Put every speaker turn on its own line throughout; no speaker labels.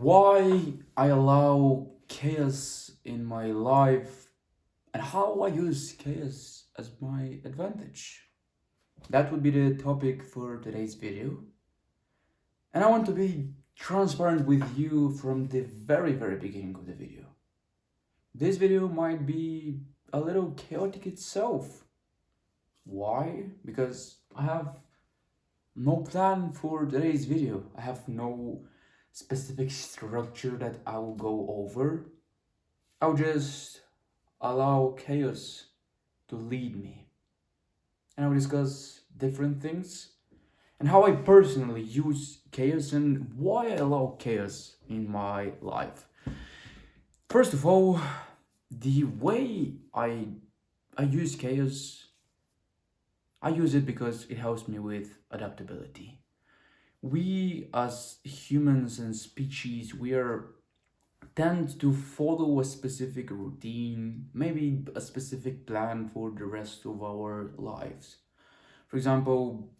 why I allow chaos in my life and how I use chaos as my advantage. That would be the topic for today's video. And I want to be transparent with you from the very beginning of the video. This video might be a little chaotic itself. Why? Because I have no plan for today's video. I have no specific structure that I will go over. I'll just allow chaos to lead me. And I'll discuss different things and how I personally use chaos and why I allow chaos in my life. First of all, the way I use chaos, I use it because it helps me with adaptability. We as humans and species, we are tend to follow a specific routine, maybe a specific plan for the rest of our lives. For example,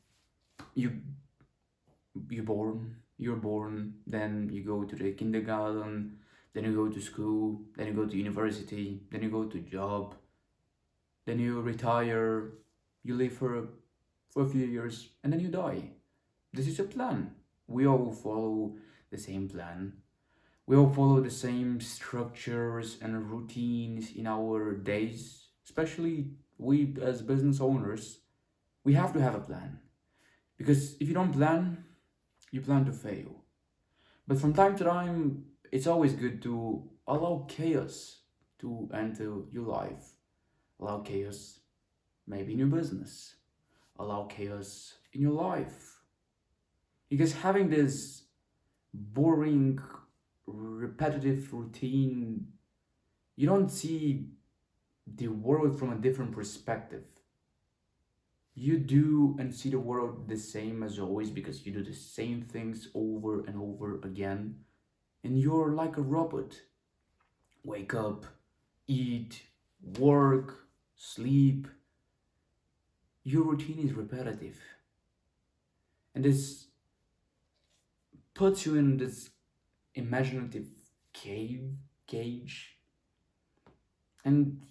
you you're born, then you go to the kindergarten, then you go to school, then you go to university, then you go to job, then you retire, you live for a few years, and then you die. This is a plan. We all follow the same plan. We all follow the same structures and routines in our days, especially we as business owners. We have to have a plan because if you don't plan, you plan to fail. But from time to time, it's always good to allow chaos to enter your life. Allow chaos maybe in your business. Allow chaos in your life. Because having this boring, repetitive routine, you don't see the world from a different perspective. You do and see the world the same as always because you do the same things over and over again. And you're like a robot. Wake up, eat, work, sleep. Your routine is repetitive. And this puts you in this imaginative cage. And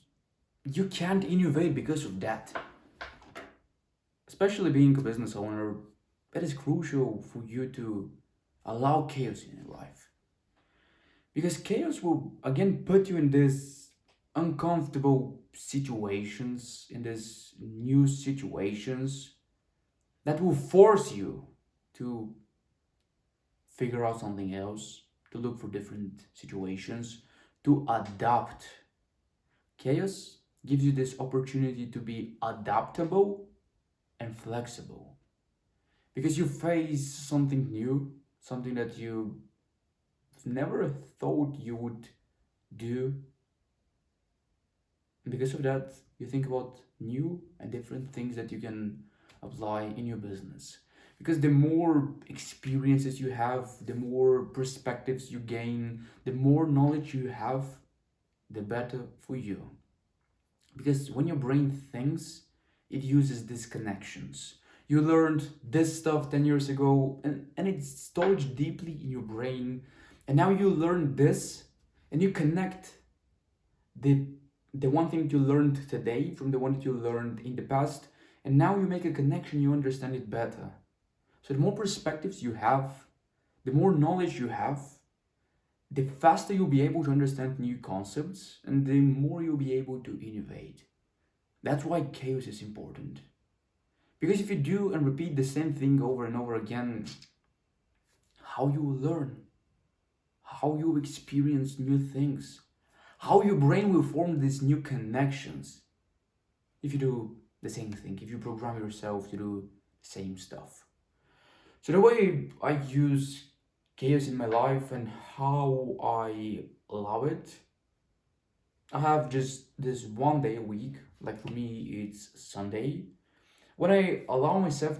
you can't innovate because of that. Especially being a business owner, it is crucial for you to allow chaos in your life. Because chaos will again put you in this uncomfortable situations, in these new situations that will force you to figure out something else, to look for different situations, to adapt. Chaos gives you this opportunity to be adaptable and flexible because you face something new, something that you never thought you would do. And because of that, you think about new and different things that you can apply in your business. Because the more experiences you have, the more perspectives you gain, the more knowledge you have, the better for you. Because when your brain thinks, it uses these connections. You learned this stuff 10 years ago and it's stored deeply in your brain. And now you learn this and you connect the one thing you learned today from the one that you learned in the past. And now you make a connection, you understand it better. So the more perspectives you have, the more knowledge you have, the faster you'll be able to understand new concepts and the more you'll be able to innovate. That's why chaos is important. Because if you do and repeat the same thing over and over again, how you will learn, how you experience new things, how your brain will form these new connections if you do the same thing, if you program yourself to do the same stuff. So the way I use chaos in my life and how I allow it, I have just this one day a week, like for me it's Sunday, when I allow myself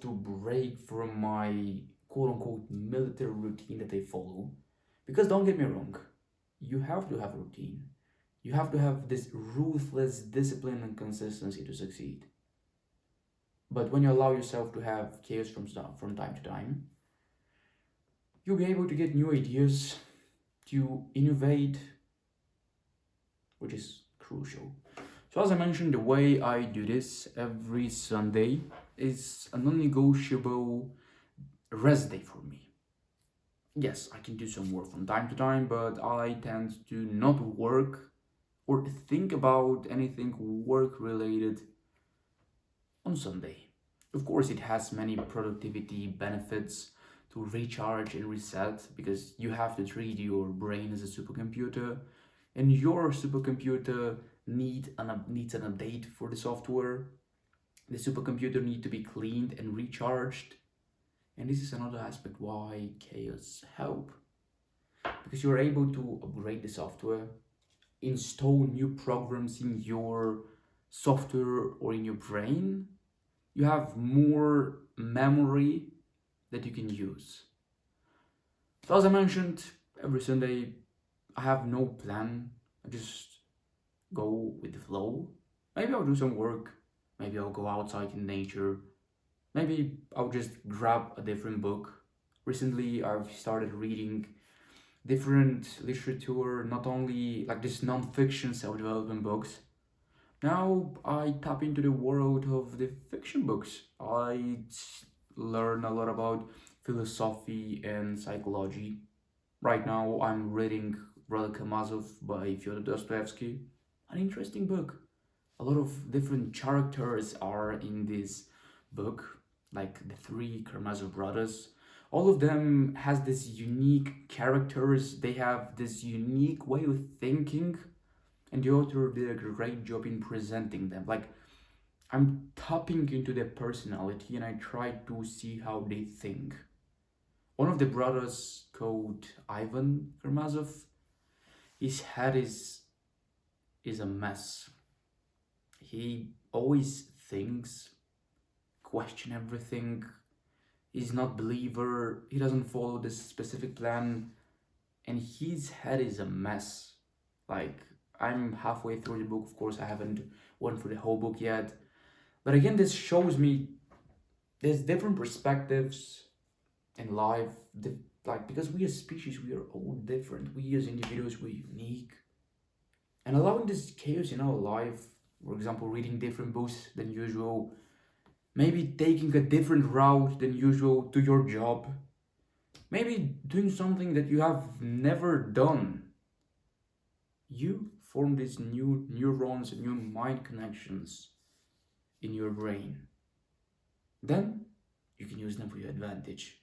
to break from my quote unquote military routine that I follow. Because don't get me wrong, you have to have a routine. You have to have this ruthless discipline and consistency to succeed. But when you allow yourself to have chaos from time to time, you'll be able to get new ideas, to innovate, which is crucial. So, as I mentioned, the way I do this every Sunday is a non negotiable rest day for me. Yes, I can do some work from time to time, but I tend to not work or think about anything work related on Sunday. Of course, it has many productivity benefits to recharge and reset because you have to treat your brain as a supercomputer, and your supercomputer needs an update for the software. The supercomputer need to be cleaned and recharged, and this is another aspect why chaos help because you're able to upgrade the software, install new programs in your software or in your brain. You have more memory that you can use. So, as I mentioned, every Sunday I have no plan. I just go with the flow. Maybe I'll do some work. Maybe I'll go outside in nature. Maybe I'll just grab a different book. Recently, I've started reading different literature, not only like this non-fiction self-development books. Now I tap into the world of the fiction books. Learn a lot about philosophy and psychology. Right now I'm reading Brother Karamazov by Fyodor Dostoevsky. An interesting book. A lot of different characters are in this book, like the three Karamazov brothers. All of them has this unique characters. They have this unique way of thinking, and the author did a great job in presenting them. Like I'm tapping into their personality and I try to see how they think. One of the brothers called Ivan Karamazov, his head is a mess. He always thinks, question everything. He's not believer. He doesn't follow this specific plan, and his head is a mess. Like I'm halfway through the book. Of course, I haven't went through the whole book yet. But again, this shows me there's different perspectives in life. Like because we as species, we are all different. We as individuals, we're unique. And allowing this chaos in our life, for example, reading different books than usual, maybe taking a different route than usual to your job, maybe doing something that you have never done. You form these new neurons and new mind connections in your brain. Then you can use them for your advantage.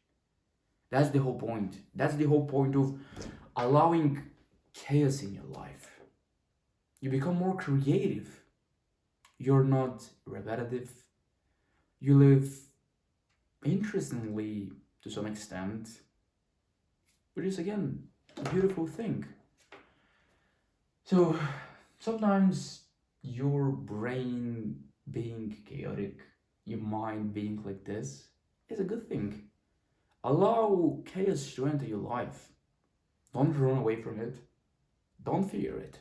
That's the whole point. That's the whole point of allowing chaos in your life. You become more creative. You're not repetitive. You live interestingly to some extent, which is again a beautiful thing. So sometimes your brain being chaotic, your mind being like this, is a good thing. Allow chaos to enter your life. Don't run away from it. Don't fear it.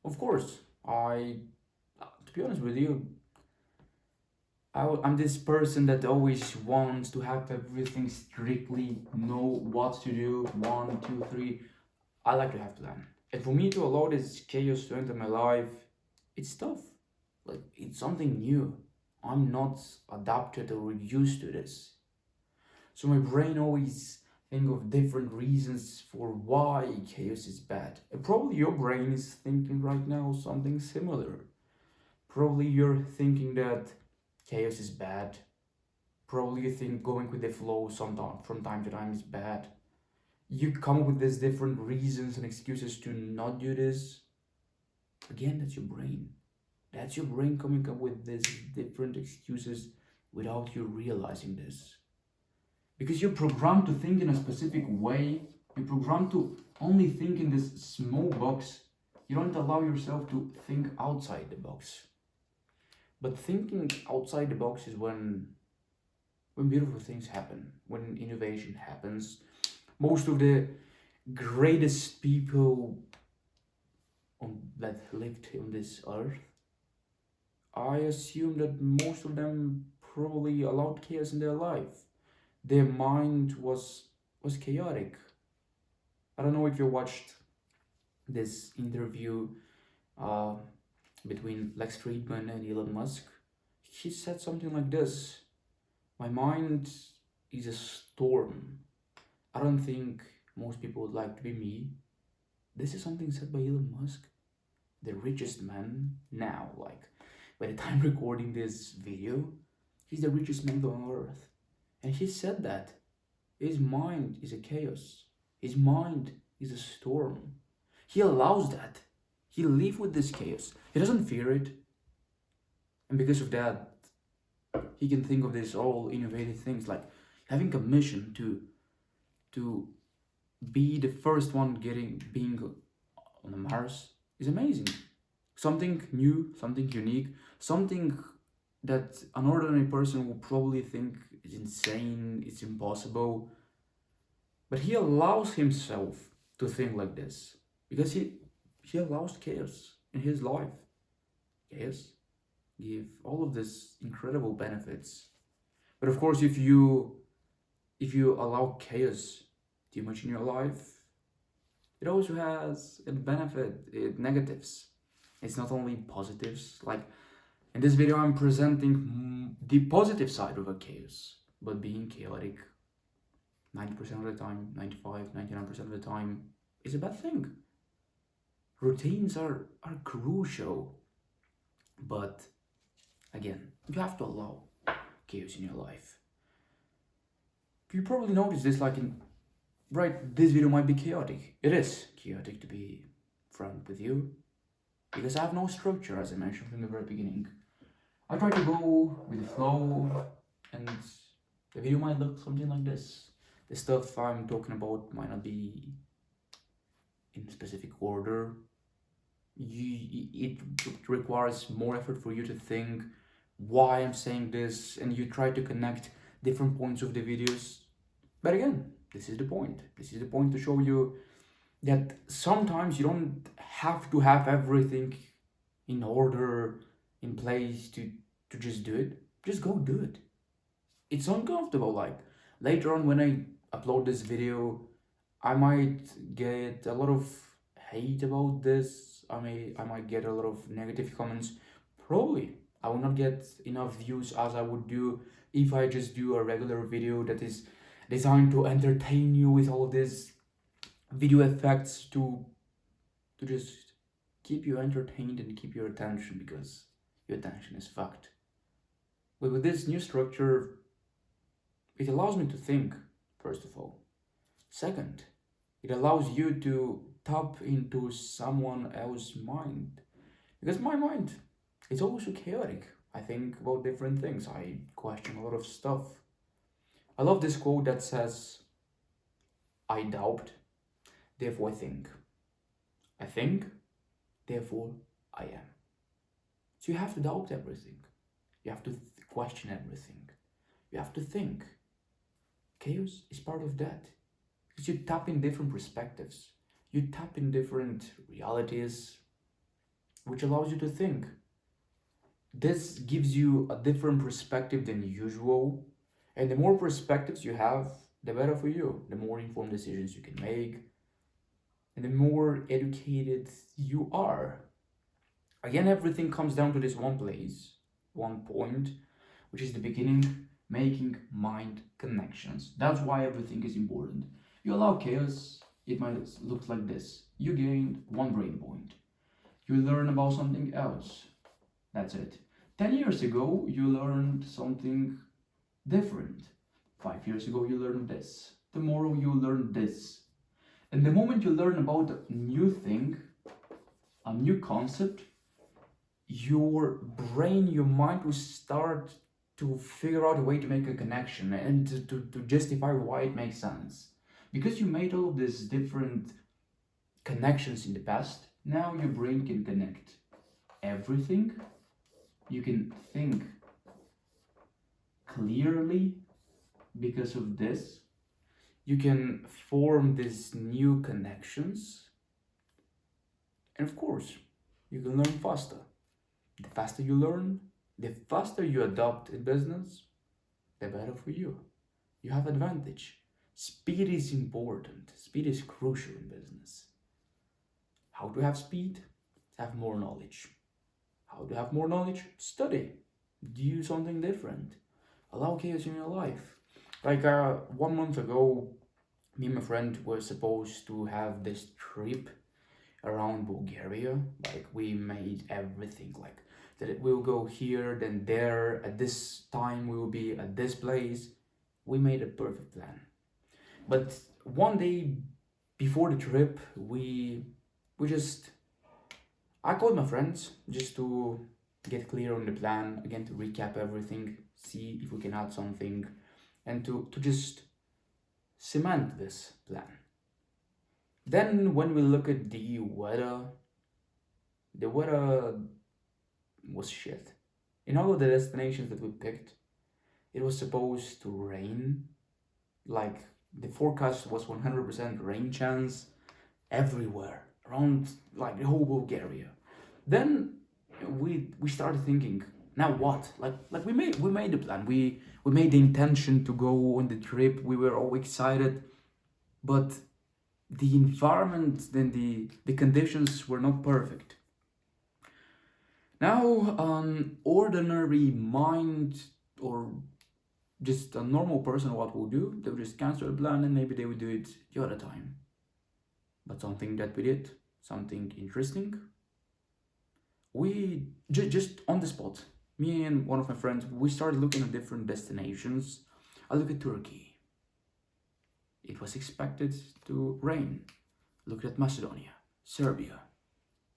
Of course, to be honest with you, I'm this person that always wants to have everything strictly, know what to do, one, two, three. I like to have plan. And for me to allow this chaos to enter my life, it's tough. Like, it's something new. I'm not adapted or used to this. So my brain always think of different reasons for why chaos is bad. And probably your brain is thinking right now something similar. Probably you're thinking that chaos is bad. Probably you think going with the flow sometime from time to time is bad. You come up with these different reasons and excuses to not do this. Again, that's your brain. That's your brain coming up with these different excuses without you realizing this. Because you're programmed to think in a specific way, you're programmed to only think in this small box. You don't allow yourself to think outside the box. But thinking outside the box is when beautiful things happen, when innovation happens. Most of the greatest people that lived on this earth, I assume that most of them probably allowed chaos in their life. Their mind was chaotic. I don't know if you watched this interview uh, between Lex Friedman and Elon Musk. He said something like this: my mind is a storm. I don't think most people would like to be me. This is something said by Elon Musk, the richest man now. Like, by the time recording this video, he's the richest man on earth. And he said that his mind is a chaos. His mind is a storm. He allows that. He lives with this chaos. He doesn't fear it. And because of that, he can think of these all innovative things like having a mission to be the first one being on the Mars is amazing. Something new, something unique, something that an ordinary person will probably think is insane, it's impossible. But he allows himself to think like this because he allows chaos in his life. Chaos give all of these incredible benefits. But of course, if you allow chaos too much in your life, it also has a benefit, negatives. It's not only positives. Like in this video, I'm presenting the positive side of a chaos, but being chaotic 90% of the time, 95, 99% of the time is a bad thing. Routines are crucial, but again, you have to allow chaos in your life. You probably noticed this, like this video might be chaotic. It is chaotic, to be frank with you, because I have no structure, as I mentioned from the very beginning. I try to go with the flow, and the video might look something like this. The stuff I'm talking about might not be in specific order. It requires more effort for you to think why I'm saying this, and you try to connect different points of the videos. But again, this is the point. This is the point to show you that sometimes you don't have to have everything in order, in place to just do it. Just go do it. It's uncomfortable. Like later on when I upload this video, I might get a lot of hate about this. I might get a lot of negative comments. Probably I will not get enough views as I would do if I just do a regular video that is designed to entertain you with all these video effects to just keep you entertained and keep your attention, because your attention is fucked. But with this new structure, it allows me to think, first of all. Second, it allows you to tap into someone else's mind. Because my mind is also chaotic. I think about different things. I question a lot of stuff. I love this quote that says, I doubt, therefore I think. I think, therefore I am. So you have to doubt everything. You have to question everything. You have to think. Chaos is part of that. Because you tap in different perspectives. You tap in different realities, which allows you to think. This gives you a different perspective than usual. And the more perspectives you have, the better for you. The more informed decisions you can make. And the more educated you are. Again, everything comes down to this one place, one point, which is the beginning, making mind connections. That's why everything is important. You allow chaos, it might look like this. You gain one brain point. You learn about something else. That's it. 10 years ago, you learned something different. 5 years ago, you learned this. Tomorrow, you learn this. And the moment you learn about a new thing, a new concept, your brain, your mind will start to figure out a way to make a connection and to justify why it makes sense. Because you made all of these different connections in the past, now your brain can connect everything. You can think clearly because of this. You can form these new connections. And of course, you can learn faster. The faster you learn, the faster you adopt in business, the better for you. You have advantage. Speed is important. Speed is crucial in business. How to have speed? Have more knowledge. How to have more knowledge? Study. Do something different. Allow chaos in your life. Like 1 month ago, me and my friend were supposed to have this trip around Bulgaria. Like we made everything like that we'll go here, then there, at this time we will be at this place. We made a perfect plan. But one day before the trip, we just I called my friends just to get clear on the plan, again to recap everything, see if we can add something, and to just cement this plan. Then when we look at the weather was shit. In all of the destinations that we picked, it was supposed to rain. Like the forecast was 100% rain chance everywhere around like the whole Bulgaria. Then we started thinking, now what? Like we made the plan. We made the intention to go on the trip. We were all excited, but the environment and the conditions were not perfect. Now, an ordinary mind or just a normal person, what will do? They will just cancel the plan and maybe they will do it the other time. But something that we did, something interesting, we just on the spot, me and one of my friends, we started looking at different destinations. I look at Turkey. It was expected to rain. Look at Macedonia, Serbia.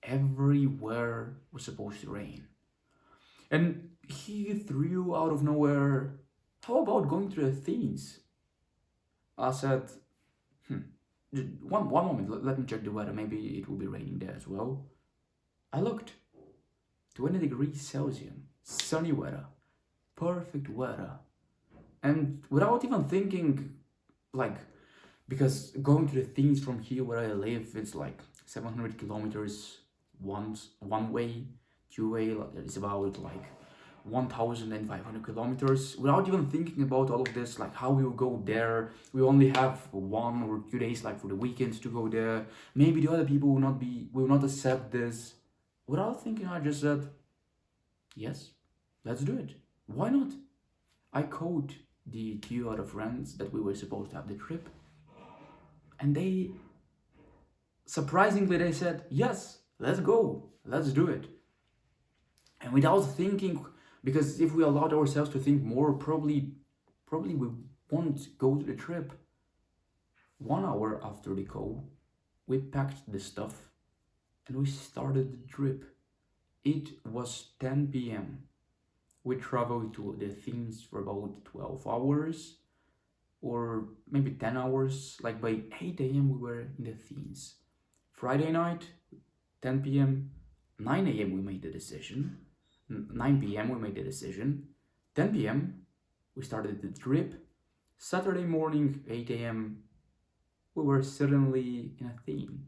Everywhere was supposed to rain. And he threw out of nowhere, how about going to Athens? I said, one moment, let me check the weather. Maybe it will be raining there as well. I looked. 20 degrees Celsius, sunny weather, perfect weather. And without even thinking, like, because going to the things from here where I live, it's like 700 kilometers one way, two way, it's about like 1,500 kilometers. Without even thinking about all of this, like how we will go there, we only have 1 or 2 days, like for the weekends to go there. Maybe the other people will not accept this. Without thinking, I just said, yes, let's do it. Why not? I called the 2 other friends that we were supposed to have the trip, and surprisingly, they said, yes, let's go, let's do it. And without thinking, because if we allowed ourselves to think more, probably we won't go to the trip. 1 hour after the call, we packed the stuff and we started the trip. It was 10 p.m. We traveled to the Athens for about 12 hours or maybe 10 hours. Like by 8 a.m. we were in the Athens. Friday night, 10 p.m., 9 a.m. we made the decision. 9 p.m. we made the decision. 10 p.m. we started the trip. Saturday morning, 8 a.m., we were suddenly in Athens.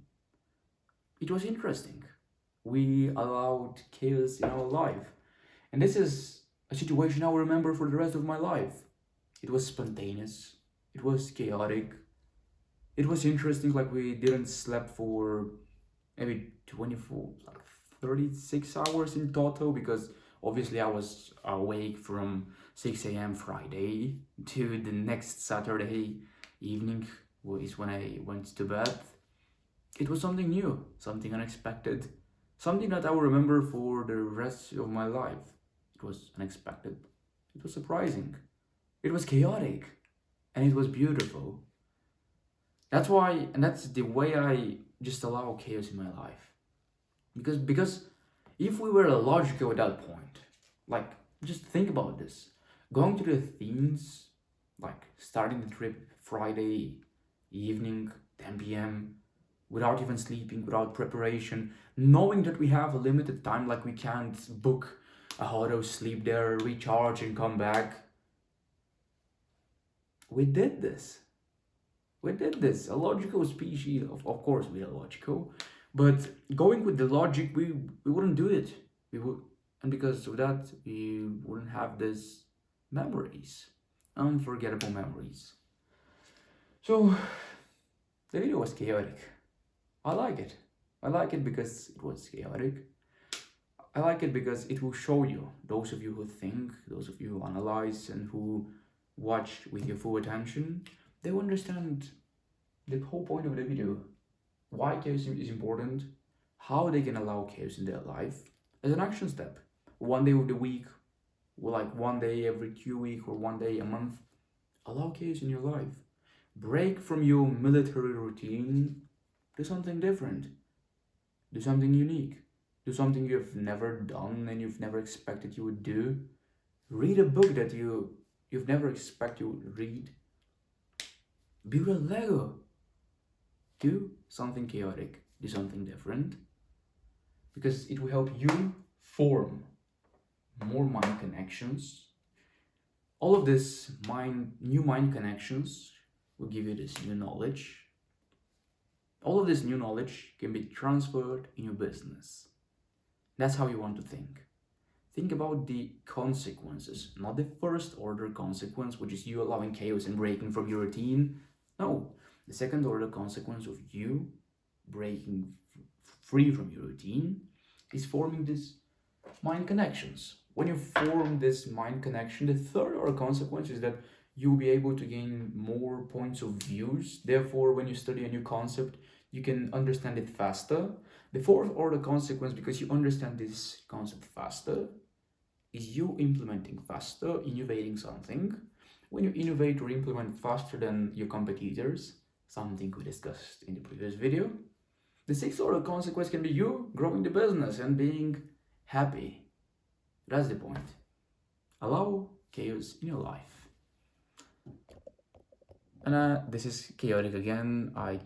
It was interesting. We allowed chaos in our life. And this is a situation I will remember for the rest of my life. It was spontaneous. It was chaotic. It was interesting, like we didn't sleep for maybe 24, like 36 hours in total, because obviously I was awake from 6 a.m. Friday to the next Saturday evening is when I went to bed. It was something new, something unexpected, something that I will remember for the rest of my life. It was unexpected, it was surprising, it was chaotic, and it was beautiful. That's why, and that's the way I just allow chaos in my life. Because if we were logical at that point, like just think about this. Going to the Athens, like starting the trip Friday evening, 10 p.m., without even sleeping, without preparation, knowing that we have a limited time, like we can't book a hotel, sleep there, recharge, and come back. We did this. We did this. A logical species, of course, we are logical, but going with the logic, we wouldn't do it. We would, and because of that, we wouldn't have these memories, unforgettable memories. So the video was chaotic. I like it. I like it because it was chaotic. I like it because it will show you, those of you who think, those of you who analyze and who watch with your full attention, they will understand the whole point of the video. Why chaos is important, how they can allow chaos in their life as an action step. One day of the week, or like one day every 2 weeks or one day a month, allow chaos in your life. Break from your military routine, do something different, do something unique, do something you've never done and you've never expected you would do. Read a book that you've never expected you would read. Build a Lego. Do something chaotic, do something different, because it will help you form more mind connections. All of this new mind connections will give you this new knowledge. All of this new knowledge can be transferred in your business. That's how you want to think. Think about the consequences, not the first order consequence, which is you allowing chaos and breaking from your routine. No, the second order consequence of you breaking free from your routine is forming these mind connections. When you form this mind connection, the third order consequence is that you'll be able to gain more points of views. Therefore, when you study a new concept, you can understand it faster. The fourth order consequence, because you understand this concept faster, is you implementing faster, innovating something. When you innovate or implement faster than your competitors, something we discussed in the previous video, the sixth order consequence can be you growing the business and being happy. That's the point. Allow chaos in your life. And this is chaotic again. I